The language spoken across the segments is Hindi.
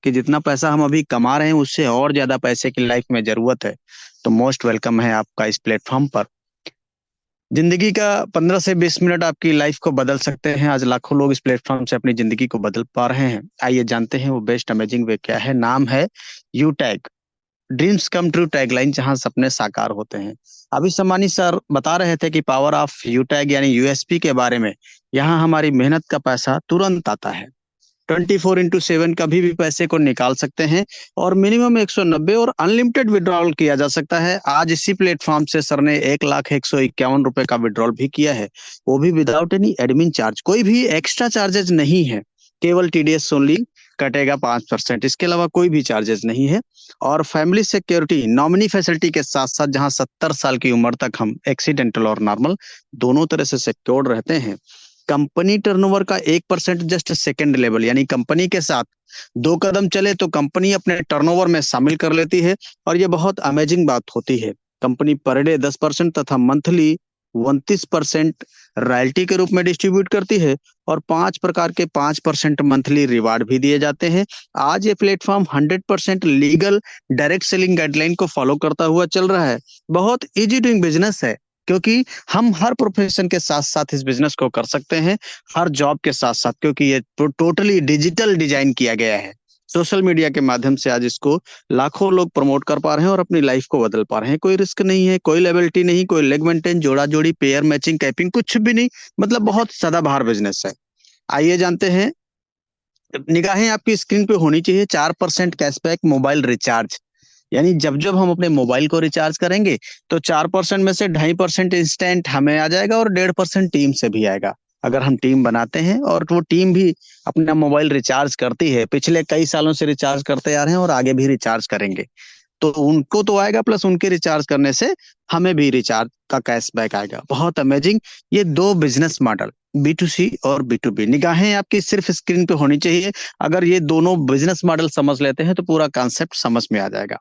कि जितना पैसा हम अभी कमा रहे हैं उससे और ज्यादा पैसे की लाइफ में जरूरत है, तो मोस्ट वेलकम है आपका इस प्लेटफॉर्म पर। जिंदगी का 15 से 20 मिनट आपकी लाइफ को बदल सकते हैं। आज लाखों लोग इस प्लेटफॉर्म से अपनी जिंदगी को बदल पा रहे हैं। आइए जानते हैं वो बेस्ट अमेजिंग वे क्या है। नाम है you tag, dreams come true tagline, जहां सपने साकार होते हैं। अभी सम्मानी सर बता रहे थे कि पावर ऑफ यू टैग यानी यूएसपी के बारे में। यहाँ हमारी मेहनत का पैसा तुरंत आता है। 24x7 कभी भी पैसे को निकाल सकते हैं और मिनिमम 190 और अनलिमिटेड विड्रॉल किया जा सकता है। आज इसी प्लेटफॉर्म से सर ने 1,01,51 रुपए का विड्रॉल भी किया है, वो भी विदाउट एनी एडमिन चार्ज। कोई भी एक्स्ट्रा चार्जेस नहीं है, केवल टीडीएस ओनली कटेगा 5%। इसके अलावा कोई भी चार्जेस नहीं है। और फैमिली सिक्योरिटी नॉमिनी फैसिलिटी के साथ साथ, जहां 70 साल की उम्र तक हम एक्सीडेंटल और नॉर्मल दोनों तरह से सिक्योर्ड रहते हैं। कंपनी टर्नओवर का 1% जस्ट सेकंड लेवल, यानी कंपनी के साथ 2 कदम चले तो कंपनी अपने टर्नओवर में शामिल कर लेती है। और ये बहुत अमेजिंग बात होती है। कंपनी पर डे 10% तथा मंथली 29% रॉयल्टी के रूप में डिस्ट्रीब्यूट करती है। और 5 प्रकार के 5% मंथली रिवार्ड भी दिए जाते हैं। आज ये platform 100% legal direct selling guideline को फॉलो करता हुआ चल रहा है। बहुत इजी डूइंग बिजनेस है, क्योंकि हम हर प्रोफेशन के साथ साथ इस बिजनेस को कर सकते हैं, हर जॉब के साथ साथ, क्योंकि ये टोटली डिजिटल डिजाइन किया गया है। सोशल मीडिया के माध्यम से आज इसको लाखों लोग प्रमोट कर पा रहे हैं और अपनी लाइफ को बदल पा रहे हैं। कोई रिस्क नहीं है, कोई लेबिलिटी नहीं, कोई लेग मेंटेन, जोड़ा जोड़ी, पेयर मैचिंग, कैपिंग, कुछ भी नहीं। मतलब बहुत सदाबहार बिजनेस है। आइए जानते हैं। निगाहें आपकी स्क्रीन पे होनी चाहिए। 4% कैशबैक मोबाइल रिचार्ज, यानी जब जब हम अपने मोबाइल को रिचार्ज करेंगे तो 4% में से 2.5% इंस्टेंट हमें आ जाएगा और 1.5% टीम से भी आएगा। अगर हम टीम बनाते हैं और वो टीम भी अपना मोबाइल रिचार्ज करती है, पिछले कई सालों से रिचार्ज करते आ रहे हैं और आगे भी रिचार्ज करेंगे, तो उनको तो आएगा, प्लस उनके रिचार्ज करने से हमें भी रिचार्ज का कैशबैक आएगा। बहुत अमेजिंग। ये दो बिजनेस मॉडल, B2C और B2B, निगाहें आपकी सिर्फ स्क्रीन पे होनी चाहिए। अगर ये दोनों बिजनेस मॉडल समझ लेते हैं तो पूरा कॉन्सेप्ट समझ में आ जाएगा।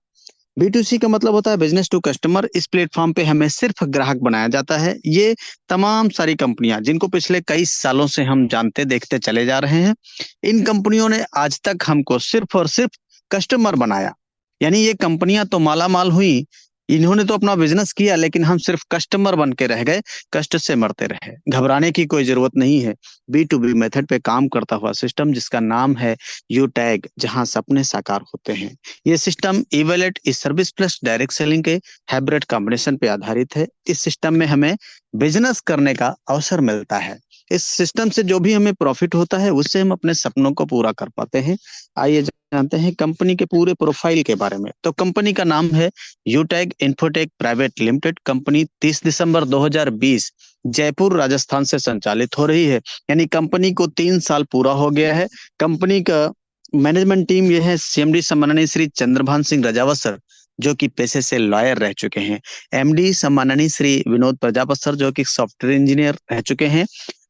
B2C का मतलब होता है बिजनेस टू कस्टमर। इस प्लेटफॉर्म पे हमें सिर्फ ग्राहक बनाया जाता है। ये तमाम सारी कंपनियां जिनको पिछले कई सालों से हम जानते देखते चले जा रहे हैं, इन कंपनियों ने आज तक हमको सिर्फ और सिर्फ कस्टमर बनाया। यानी ये कंपनियां तो माला माल हुई, इन्होंने तो अपना बिजनेस किया, लेकिन हम सिर्फ कस्टमर बन के रह गए, कष्ट से मरते रहे। घबराने की कोई जरूरत नहीं है। B2B मेथड पे काम करता हुआ सिस्टम जिसका नाम है यू टैग, जहां सपने साकार होते हैं। ये सिस्टम इवेलेट इस सर्विस प्लस डायरेक्ट सेलिंग के हाइब्रिड कॉम्बिनेशन पे आधारित है। इस सिस्टम में हमें बिजनेस करने का अवसर मिलता है। इस सिस्टम से जो भी हमें प्रॉफिट होता है उससे हम अपने सपनों को पूरा कर पाते हैं। आइए जानते हैं कंपनी के पूरे प्रोफाइल के बारे में। तो कंपनी का नाम है यूटैग इन्फोटेक प्राइवेट लिमिटेड। कंपनी 30 दिसंबर 2020 जयपुर राजस्थान से संचालित हो रही है, यानी कंपनी को 3 साल पूरा हो गया है। कंपनी का मैनेजमेंट टीम यह है, CMD सम्माननीय श्री चंद्रभान सिंह रजावत सर, जो कि पेशे से लॉयर रह चुके हैं। MD सम्माननीय श्री विनोद प्रजापत सर, जो कि सॉफ्टवेयर इंजीनियर रह चुके हैं।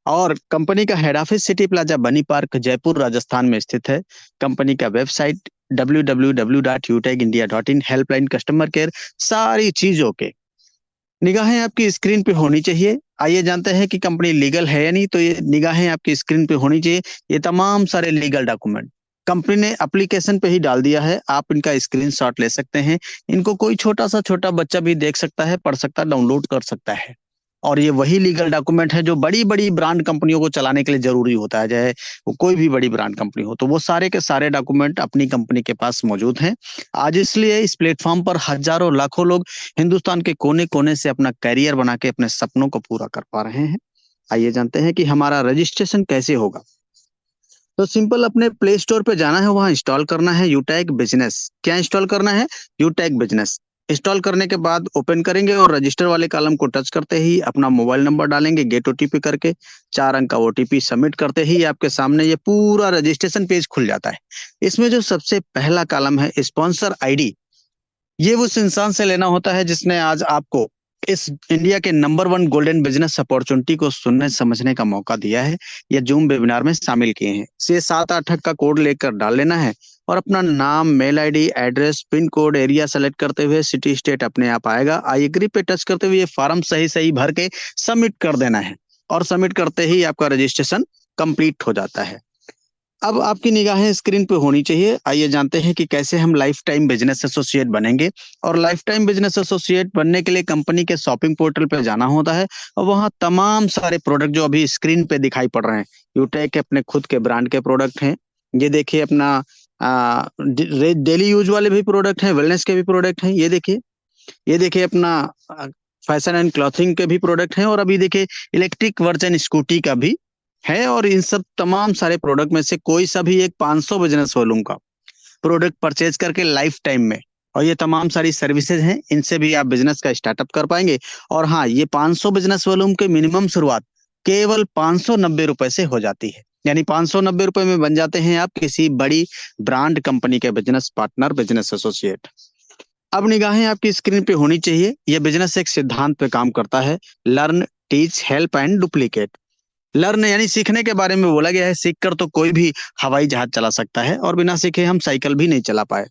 और कंपनी का हेड ऑफिस सिटी प्लाजा बनी पार्क जयपुर राजस्थान में स्थित है। कंपनी का website www.utegindia.in, helpline, customer care, सारी चीजों के निगाहें आपकी स्क्रीन पे होनी चाहिए। आइए जानते हैं कि कंपनी लीगल है या नहीं। तो ये निगाहें आपकी स्क्रीन पे होनी चाहिए। ये तमाम सारे लीगल डॉक्यूमेंट कंपनी ने एप्लीकेशन पे ही डाल दिया है। आप इनका स्क्रीनशॉट ले सकते हैं। इनको कोई छोटा बच्चा भी देख सकता है, पढ़ सकता है, डाउनलोड कर सकता है। और ये वही लीगल डॉक्यूमेंट है जो बड़ी बड़ी ब्रांड कंपनियों को चलाने के लिए जरूरी होता है, चाहे वो कोई भी बड़ी ब्रांड कंपनी हो, तो वो सारे के सारे डॉक्यूमेंट अपनी कंपनी के पास मौजूद हैं। आज इसलिए इस प्लेटफॉर्म पर हजारों लाखों लोग हिंदुस्तान के कोने कोने से अपना करियर बना के अपने सपनों को पूरा कर पा रहे हैं। आइए जानते हैं कि हमारा रजिस्ट्रेशन कैसे होगा। तो सिंपल, अपने प्ले स्टोर पे जाना है, वहां इंस्टॉल करना है यूटैग बिजनेस। क्या इंस्टॉल करना है? यूटैग बिजनेस। इंस्टॉल करने के बाद ओपन करेंगे और रजिस्टर वाले कॉलम को टच करते ही अपना मोबाइल नंबर डालेंगे, गेट OTP करके 4 अंक का OTP सबमिट करते ही आपके सामने ये पूरा रजिस्ट्रेशन पेज खुल जाता है। इसमें जो सबसे पहला कॉलम है स्पॉन्सर ID, ये उस इंसान से लेना होता है जिसने आज आपको इस इंडिया के नंबर 1 गोल्डन बिजनेस अपॉर्चुनिटी को सुनने समझने का मौका दिया है, या जूम वेबिनार में शामिल किए हैं। से 7-8 अंक का कोड लेकर डाल लेना है और अपना नाम, mail ID, address, pin code, area select करते हुए सिटी स्टेट अपने आप आएगा। आई एग्री पे टच करते हुए ये फॉर्म सही सही भर के सबमिट कर देना है और सबमिट करते ही आपका रजिस्ट्रेशन कंप्लीट हो जाता है। अब आपकी निगाहें स्क्रीन पे होनी चाहिए। आइए जानते हैं कि कैसे हम लाइफ टाइम बिजनेस एसोसिएट बनेंगे। और लाइफ टाइम बिजनेस एसोसिएट बनने के लिए कंपनी के शॉपिंग पोर्टल पे जाना होता है और वहाँ तमाम सारे प्रोडक्ट जो अभी स्क्रीन पे दिखाई पड़ रहे हैं, यूटेक के अपने खुद के ब्रांड के प्रोडक्ट हैं। ये देखिए अपना डेली यूज वाले भी प्रोडक्ट हैं, वेलनेस के भी प्रोडक्ट हैं। ये देखिए अपना फैशन एंड क्लॉथिंग के भी प्रोडक्ट हैं, और अभी देखिए इलेक्ट्रिक वर्जन स्कूटी का भी है। और इन सब तमाम सारे प्रोडक्ट में से कोई सा भी एक 500 बिजनेस वॉल्यूम का प्रोडक्ट परचेज करके लाइफ टाइम में, और ये तमाम सारी सर्विसेज हैं, इनसे भी आप बिजनेस का स्टार्टअप कर पाएंगे। और हाँ, ये 500 बिजनेस वॉल्यूम के मिनिमम शुरुआत केवल 590 रुपए से हो जाती है। यानी 590 रुपए में बन जाते हैं आप किसी बड़ी ब्रांड कंपनी के बिजनेस पार्टनर, बिजनेस एसोसिएट। अब निगाहें आपकी स्क्रीन पे होनी चाहिए। यह बिजनेस एक सिद्धांत पे काम करता है, learn, teach, help and duplicate. Learn यानी सीखने के बारे में बोला गया है। सीख कर तो कोई भी हवाई जहाज चला सकता है, और बिना सीखे हम साइकिल भी नहीं चला पाए।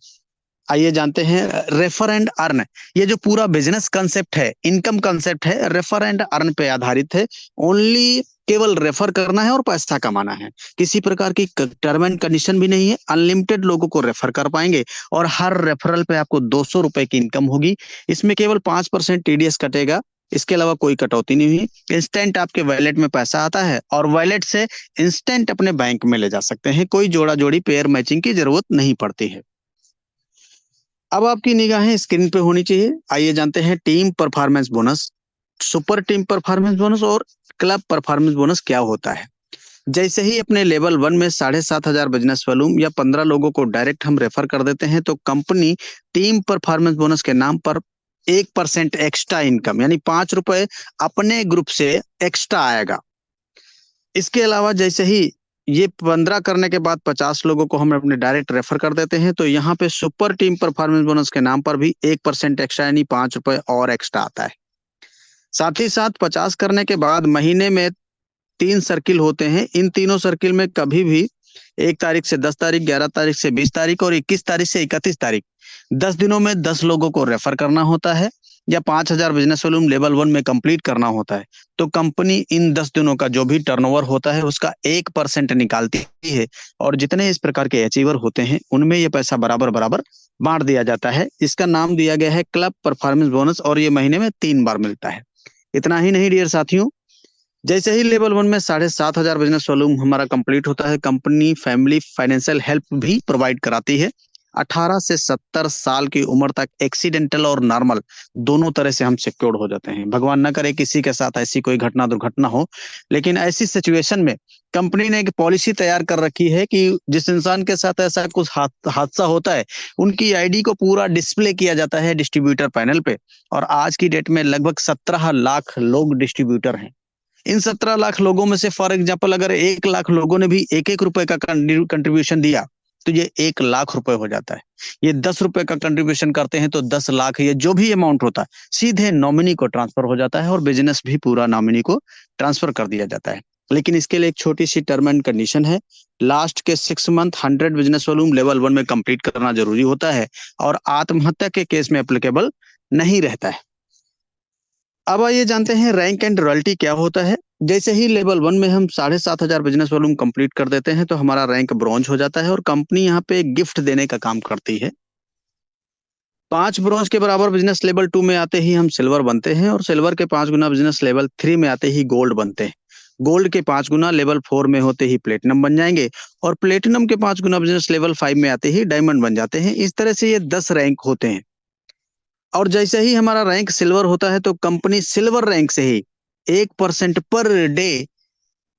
आइए जानते हैं रेफर एंड अर्न। ये जो पूरा बिजनेस कंसेप्ट है, इनकम कंसेप्ट है, रेफर एंड अर्न पे आधारित है। ओनली केवल रेफर करना है और पैसा कमाना है। किसी प्रकार की टर्म एंड कंडीशन भी नहीं है। अनलिमिटेड लोगों को रेफर कर पाएंगे, और हर रेफरल पे आपको 200 रुपए की इनकम होगी। इसमें केवल 5% टीडीएस कटेगा, इसके अलावा कोई कटौती नहीं हुई। इंस्टेंट आपके वॉलेट में पैसा आता है, और वॉलेट से इंस्टेंट अपने बैंक में ले जा सकते हैं। कोई जोड़ा जोड़ी पेयर मैचिंग की जरूरत नहीं पड़ती है। अब आपकी निगाहें स्क्रीन पे होनी चाहिए। आइए जानते हैं team performance bonus, super team performance bonus और क्लब परफॉर्मेंस बोनस क्या होता है। जैसे ही अपने लेवल 1 में 7,500 बिजनेस वॉल्यूम या 15 लोगों को डायरेक्ट हम रेफर कर देते हैं, तो कंपनी टीम परफॉर्मेंस बोनस के नाम पर 1% एक्स्ट्रा इनकम यानी 5 रुपए अपने ग्रुप से एक्स्ट्रा आएगा। इसके अलावा जैसे ही ये 15 करने के बाद 50 लोगों को हम अपने डायरेक्ट रेफर कर देते हैं, तो यहाँ पे सुपर टीम परफॉर्मेंस बोनस के नाम पर भी 1% एक्स्ट्रा यानी 5 रुपए और एक्स्ट्रा आता है। साथ ही साथ 50 करने के बाद महीने में 3 सर्किल होते हैं। इन तीनों सर्किल में कभी भी 1 तारीख से 10 तारीख, 11 तारीख से 20 तारीख और 21 तारीख से 31 तारीख, 10 दिनों में 10 लोगों को रेफर करना होता है, या 5,000 बिजनेस वॉल्यूम लेवल 1 में कंप्लीट करना होता है। तो कंपनी इन 10 दिनों का जो भी टर्नओवर होता है उसका 1% निकालती है, और जितने इस प्रकार के अचीवर होते हैं उनमें ये पैसा बराबर बराबर बांट दिया जाता है। इसका नाम दिया गया है क्लब परफॉर्मेंस बोनस, और ये महीने में 3 बार मिलता है। इतना ही नहीं डियर साथियों, जैसे ही लेवल 1 में 7,500 बिजनेस वॉल्यूम हमारा कंप्लीट होता है, कंपनी फैमिली फाइनेंशियल हेल्प भी प्रोवाइड कराती है। 18 से 70 साल की उम्र तक एक्सीडेंटल और नॉर्मल दोनों तरह से हम सिक्योर्ड हो जाते हैं। भगवान ना करे किसी के साथ ऐसी कोई घटना दुर्घटना हो, लेकिन ऐसी सिचुएशन में कंपनी ने एक पॉलिसी तैयार कर रखी है कि जिस इंसान के साथ ऐसा कुछ हादसा होता है, उनकी आईडी को पूरा डिस्प्ले किया जाता है डिस्ट्रीब्यूटर पैनल पे। और आज की डेट में लगभग 17 लाख लोग डिस्ट्रीब्यूटर हैं। इन 17 लाख लोगों में से फॉर एग्जाम्पल अगर 1 लाख लोगों ने भी 1-1 रुपए का कंट्रीब्यूशन दिया, तो ये 1 लाख रुपए हो जाता है। ये 10 रुपए का कंट्रीब्यूशन करते हैं तो 10 लाख, ये जो भी अमाउंट होता है सीधे नॉमिनी को ट्रांसफर हो जाता है, और बिजनेस भी पूरा नॉमिनी को ट्रांसफर कर दिया जाता है। लेकिन इसके लिए एक छोटी सी टर्म एंड कंडीशन है। लास्ट के 6 मंथ 100 बिजनेस वॉल्यूम लेवल 1 में कंप्लीट करना जरूरी होता है, और आत्महत्या के केस में एप्लीकेबल नहीं रहता है। अब आइए जानते हैं रैंक एंड रॉयल्टी क्या होता है। जैसे ही लेवल 1 में हम 7,500 बिजनेस वॉल्यूम कंप्लीट कर देते हैं, तो हमारा रैंक ब्रॉन्ज हो जाता है, और कंपनी यहाँ पे गिफ्ट देने का काम करती है। 5 ब्रॉन्ज के बराबर बिजनेस लेवल 2 में आते ही हम सिल्वर बनते हैं, और सिल्वर के 5 गुना बिजनेस लेवल 3 में आते ही गोल्ड बनते हैं। गोल्ड के 5 गुना लेवल 4 में होते ही प्लेटिनम बन जाएंगे, और प्लेटिनम के 5 गुना बिजनेस लेवल 5 में आते ही डायमंड बन जाते हैं। इस तरह से ये 10 रैंक होते हैं। और जैसे ही हमारा रैंक सिल्वर होता है, तो कंपनी सिल्वर रैंक से ही 1% पर डे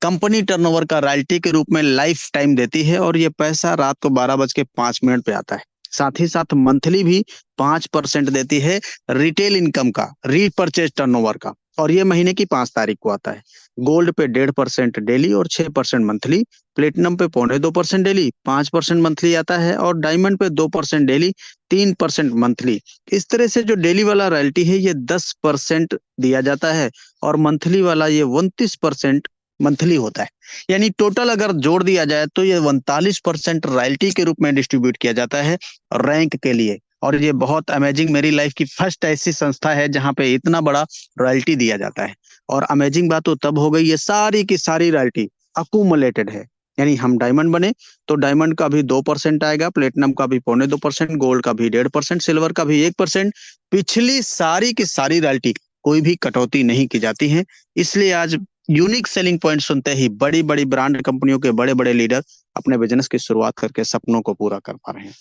कंपनी टर्नओवर का रॉयल्टी के रूप में लाइफ टाइम देती है, और ये पैसा रात को 12:05 पे आता है। साथ ही साथ मंथली भी 5% देती है रिटेल इनकम का, रीपरचेज टर्नओवर का, और ये महीने की 5 तारीख को आता है। गोल्ड पे 1.5% डेली और 6% मंथली, प्लेटिनम पे 0.25% डेली, 5% मंथली आता है, और डायमंड पे 2% डेली, 3% मंथली। इस तरह से जो डेली वाला रॉयल्टी है ये 10% दिया जाता है, और मंथली वाला ये 29% मंथली होता है। यानी टोटल अगर जोड़ दिया जाए तो ये 39% रॉयल्टी के रूप में डिस्ट्रीब्यूट किया जाता है रैंक के लिए। और ये बहुत अमेजिंग, मेरी लाइफ की फर्स्ट ऐसी संस्था है जहां पे इतना बड़ा रॉयल्टी दिया जाता है। और अमेजिंग बात तो तब हो गई, ये सारी की सारी रॉयल्टी अकुमुलेटेड है, यानी हम डायमंड बने तो डायमंड का भी 2% आएगा, प्लेटिनम का भी 0.25%, गोल्ड का भी 1.5%, सिल्वर का भी 1%। पिछली सारी की सारी रॉयल्टी कोई भी कटौती नहीं की जाती है। इसलिए आज यूनिक सेलिंग पॉइंट सुनते ही बड़ी बड़ी ब्रांड कंपनियों के बड़े बड़े लीडर अपने बिजनेस की शुरुआत करके सपनों को पूरा कर पा रहे हैं।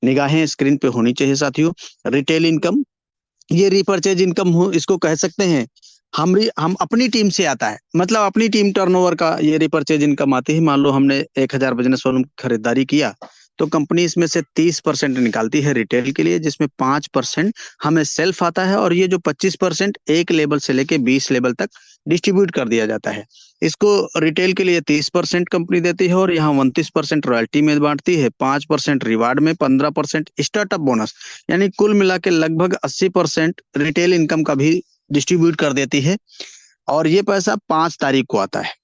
निगाहें स्क्रीन पे होनी चाहिए साथियों। रिटेल इनकम, ये रिपर्चेज इनकम हो इसको कह सकते हैं। हम अपनी टीम से आता है, मतलब अपनी टीम टर्नओवर का ये रिपर्चेज इनकम आती है। मान लो हमने 1,000 बिजनेस वॉल्यूम खरीदारी किया तो कंपनी इसमें से 30% निकालती है रिटेल के लिए, जिसमें 5% हमें सेल्फ आता है, और ये जो 25% एक लेवल से लेके 20 लेवल तक डिस्ट्रीब्यूट कर दिया जाता है। इसको रिटेल के लिए 30% कंपनी देती है, और यहाँ 29% रॉयल्टी में बांटती है, 5% रिवार्ड में, 15% स्टार्टअप बोनस, यानी कुल मिला के लगभग 80% रिटेल इनकम का भी डिस्ट्रीब्यूट कर देती है। और ये पैसा 5 तारीख को आता है।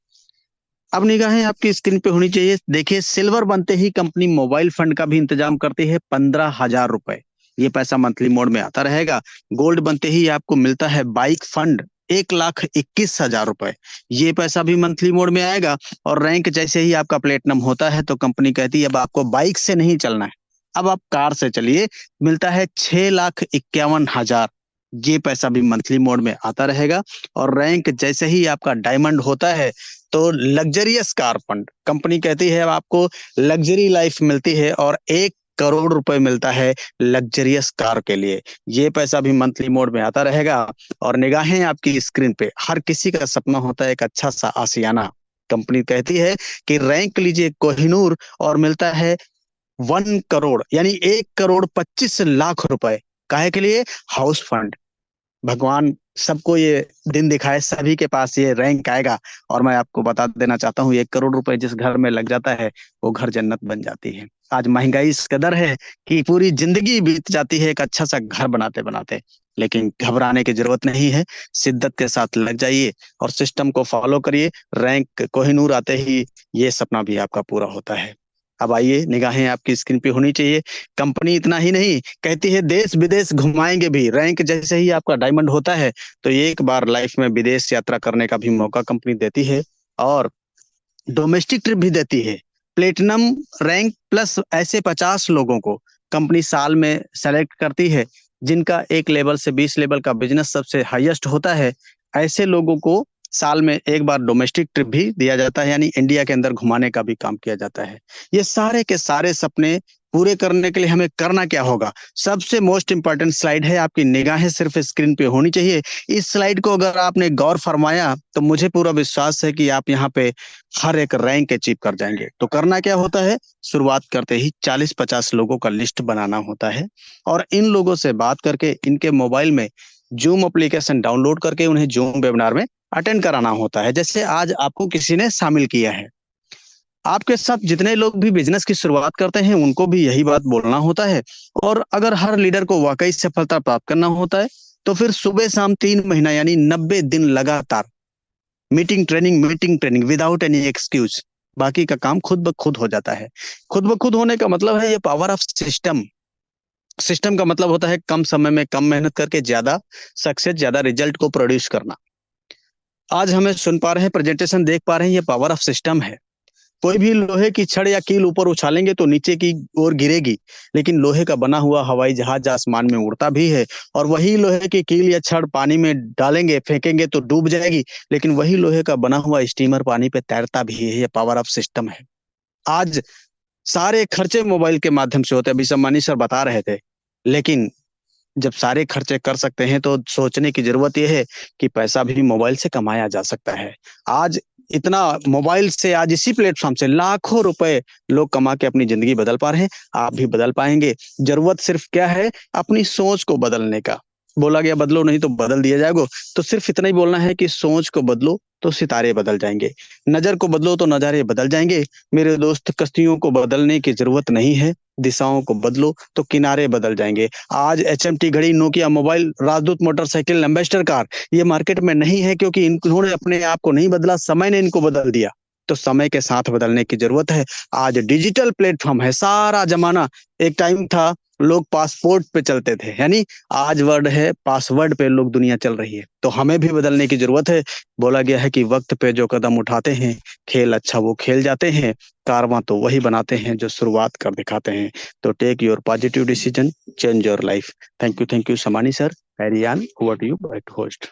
अब निगाहें आपकी स्क्रीन पे होनी चाहिए। देखिए, सिल्वर बनते ही कंपनी मोबाइल फंड का भी इंतजाम करती है, 15,000 रुपए। ये पैसा मंथली मोड में आता रहेगा। गोल्ड बनते ही आपको मिलता है बाइक फंड, 1,21,000 रुपए। ये पैसा भी मंथली मोड में आएगा। और रैंक जैसे ही आपका प्लेटिनम होता है तो कंपनी कहती है अब आपको बाइक से नहीं चलना है, अब आप कार से चलिए। मिलता है 6,51,000। ये पैसा भी मंथली मोड में आता रहेगा। और रैंक जैसे ही आपका डायमंड होता है तो लग्जरियस कार फंड, कंपनी कहती है अब आपको लग्जरी लाइफ मिलती है, और 1 करोड़ रुपए मिलता है लग्जरियस कार के लिए। ये पैसा भी मंथली मोड में आता रहेगा। और निगाहें आपकी स्क्रीन पे, हर किसी का सपना होता है एक अच्छा सा आशियाना। कंपनी कहती है कि रैंक लीजिए कोहिनूर, और मिलता है 1 करोड़, यानी 1,25,00,000 रुपए। काहे के लिए? House fund. भगवान सबको ये दिन दिखाए, सभी के पास ये रैंक आएगा। और मैं आपको बता देना चाहता हूँ, 1 करोड़ रुपए जिस घर में लग जाता है वो घर जन्नत बन जाती है। आज महंगाई इस कदर है कि पूरी जिंदगी बीत जाती है एक अच्छा सा घर बनाते बनाते। लेकिन घबराने की जरूरत नहीं है, शिद्दत के साथ लग जाइए और सिस्टम को फॉलो करिए। रैंक कोहिनूर आते ही ये सपना भी आपका पूरा होता है। अब आइए, निगाहें आपकी स्क्रीन पे होनी चाहिए। कंपनी इतना ही नहीं कहती है, देश विदेश घुमाएंगे भी। रैंक जैसे ही आपका डायमंड होता है तो एक बार लाइफ में विदेश यात्रा करने का भी मौका कंपनी देती है, और डोमेस्टिक ट्रिप भी देती है। प्लेटिनम रैंक प्लस ऐसे 50 लोगों को कंपनी साल में सेलेक्ट करती है जिनका 1 लेवल से 20 लेवल का बिजनेस सबसे हाईएस्ट होता है। ऐसे लोगों को साल में एक बार डोमेस्टिक ट्रिप भी दिया जाता है, यानी इंडिया के अंदर घुमाने का भी काम किया जाता है। ये सारे के सारे सपने पूरे करने के लिए हमें करना क्या होगा? सबसे मोस्ट इंपॉर्टेंट स्लाइड है, आपकी निगाहें सिर्फ स्क्रीन पे होनी चाहिए। इस स्लाइड को अगर आपने गौर फरमाया तो मुझे पूरा विश्वास है कि आप यहाँ पे हर एक रैंक अचीव कर जाएंगे। तो करना क्या होता है? शुरुआत करते ही 40-50 लोगों का लिस्ट बनाना होता है, और इन लोगों से बात करके इनके मोबाइल में जूम एप्लीकेशन डाउनलोड करके उन्हें जूम वेबिनार में अटेंड कराना होता है। जैसे आज आपको किसी ने शामिल किया है, आपके साथ जितने लोग भी बिजनेस की शुरुआत करते हैं उनको भी यही बात बोलना होता है। और अगर हर लीडर को वाकई सफलता प्राप्त करना होता है तो फिर सुबह शाम 3 महीना यानी 90 दिन लगातार meeting training without any excuse, बाकी का काम खुद ब खुद हो जाता है। खुद ब खुद होने का मतलब है ये पावर ऑफ सिस्टम। सिस्टम का मतलब होता है कम समय में कम मेहनत करके ज्यादा सक्सेस, ज्यादा रिजल्ट को प्रोड्यूस करना। आज हमें सुन पा रहे हैं, प्रेजेंटेशन देख पा रहे हैं, ये पावर ऑफ सिस्टम है। कोई भी लोहे की छड़ या कील ऊपर उछालेंगे तो नीचे की ओर गिरेगी, लेकिन लोहे का बना हुआ हवाई जहाज आसमान में उड़ता भी है। और वही लोहे की कील या छड़ पानी में डालेंगे, फेंकेंगे तो डूब जाएगी, लेकिन वही लोहे का बना हुआ स्टीमर पानी पे तैरता भी है। ये पावर ऑफ सिस्टम है। आज सारे खर्चे मोबाइल के माध्यम से होते हैं, अभी सम्मानी सर बता रहे थे। लेकिन जब सारे खर्चे कर सकते हैं तो सोचने की जरूरत यह है कि पैसा भी मोबाइल से कमाया जा सकता है। आज इतना मोबाइल से, आज इसी प्लेटफॉर्म से लाखों रुपए लोग कमा के अपनी जिंदगी बदल पा रहे हैं। आप भी बदल पाएंगे। जरूरत सिर्फ क्या है? अपनी सोच को बदलने का। बोला गया बदलो नहीं तो बदल दिया जाएगा। तो सिर्फ इतना ही बोलना है कि सोच को बदलो तो सितारे बदल जाएंगे, नजर को बदलो तो नजारे बदल जाएंगे। मेरे दोस्त, कश्तियों को बदलने की जरूरत नहीं है, दिशाओं को बदलो तो किनारे बदल जाएंगे। आज HMT घड़ी, नोकिया मोबाइल, राजदूत मोटरसाइकिल, एम्बेसडर कार ये मार्केट में नहीं है क्योंकि इन्होंने अपने आप को नहीं बदला, समय ने इनको बदल दिया। तो समय के साथ बदलने की जरूरत है। आज डिजिटल प्लेटफॉर्म है, सारा जमाना। एक टाइम था लोग पासपोर्ट पे चलते थे, यानी आज वर्ड है पासवर्ड पे लोग दुनिया चल रही है। तो हमें भी बदलने की जरूरत है। बोला गया है कि वक्त पे जो कदम उठाते हैं, खेल अच्छा वो खेल जाते हैं, कारवां तो वही बनाते हैं जो शुरुआत कर दिखाते हैं। तो take your positive decision, change your life. Thank you Samani sir. Carry on, over to you, back host.